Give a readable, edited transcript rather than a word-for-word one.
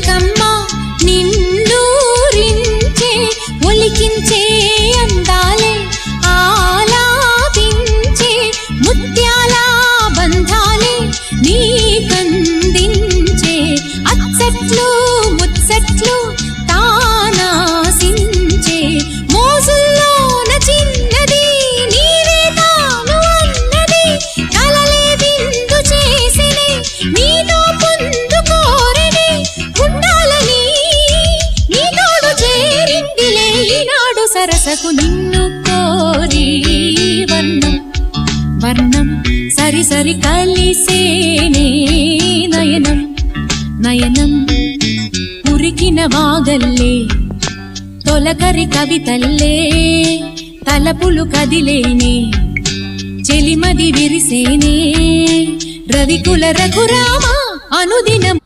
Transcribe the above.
చిలకమ్మ నిన్నూరించే ఒలికించే అందాలే ఆలాపించే ముత్యాల బంధాలే నీకందించే అచ్చట్లు ముచ్చట్లు తానాసించే మోజుల్లోన చిన్నది నీవే తాను అన్నది కలలే విందు చేసినే నీతో పొందుకోరనే ఉండాలని నీ తోడు చేరిందిలే ఈనాడు సరసకు నిన్ను కోరి వర్ణం వర్ణం సరి సరి కలిసేనే నయనం నయనం ఉరికిన వాగల్లే తొలకరి కవితల్లే తలపులు కదిలేనే చెలిమది విరిసేనే రవికుల రఘురామ అనుదినం